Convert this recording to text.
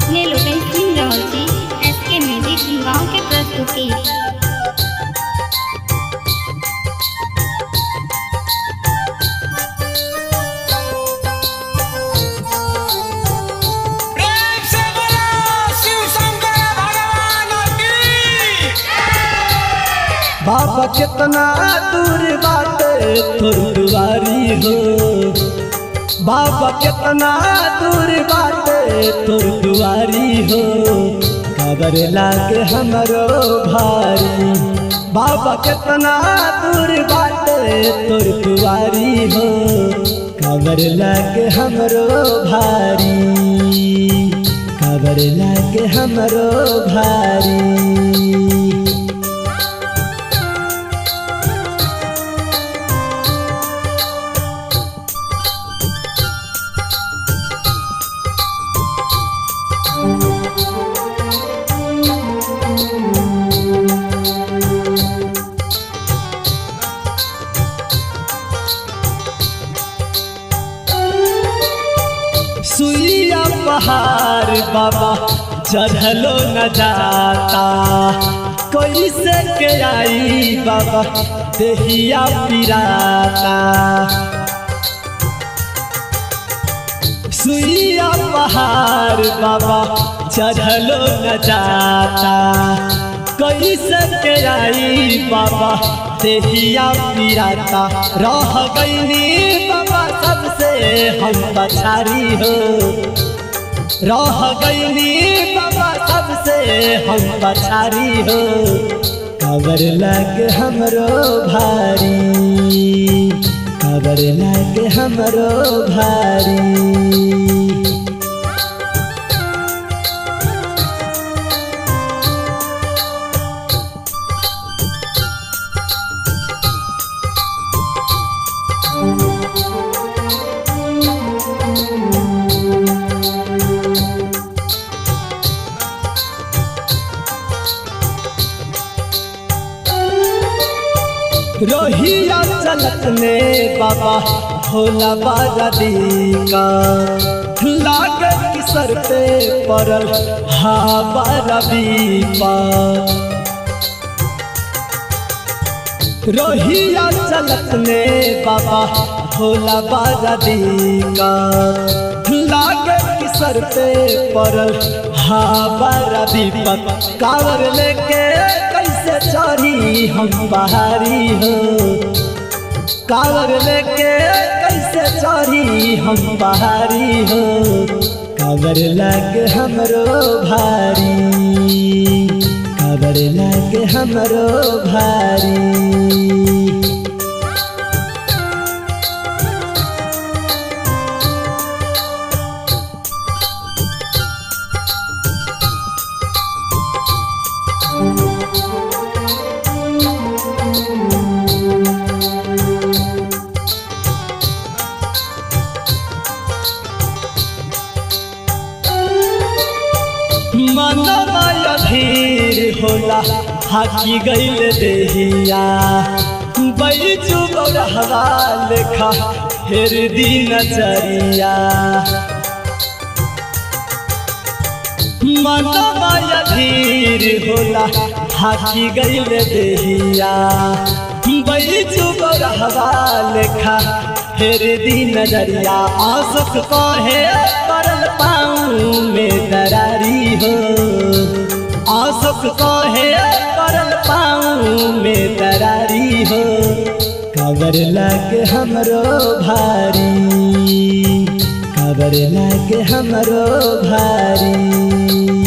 अपने लोग सुन रहे छी एसके म्यूजिक गाँव के प्रस्तुति। बाबा कितना दूर बाटे तोर दुआरी हो, बाबा कितना दूर बाटे तोर दुआरी हो, खबर लागे हमरो भारी। बाबा कितना दूर बाटे तोर दुआरी हो, खबर लागे हमरो भारी, खबर लागे हमरो भारी। सुइया पहाड़ बाबा चढ़लो न जाता, कोई से के आई बाबा देहिया पिराता। सुइया पहाड़ बाबा चढ़लो न जाता, कोई से के आई बाबा देहिया पिराता। रह गईनी बाबा सबसे हम पछारी हो, रह गईनी बाबा सबसे हम पछारी हो, खबर लागे हमरो भारी, खबर लागे हमरो भारी। रोहिया चलत में बाबा भोला बाजा का, लागे कि सर पे पड़ल हवा रवि पर। रोहिया चलत में बाबा भोला बाजा का, लागे कि सर पे पड़ल हवा रवि पर। कावर लेके कैसे चढ़ी हम पहाड़ी हो, कावर लेके कैसे चढ़ी हम पहाड़ी हो, कावर लागे हमरो भारी, कावर लागे हमरो भारी। मनवा धीर होला हाकी गईल देहिया, बैजू बौरहवा लेखा फेर दी नजरिया। मनवा धीर होला हाकी गईल देहिया, बैजू बौरहवा लेखा फेर दी नजरिया। आसुक कहे परल पाऊँ में दरारी हो, आसुक कहे परल पाऊँ में दरारी हो, खबर लागे हमरो भारी, खबर लागे हमरो भारी।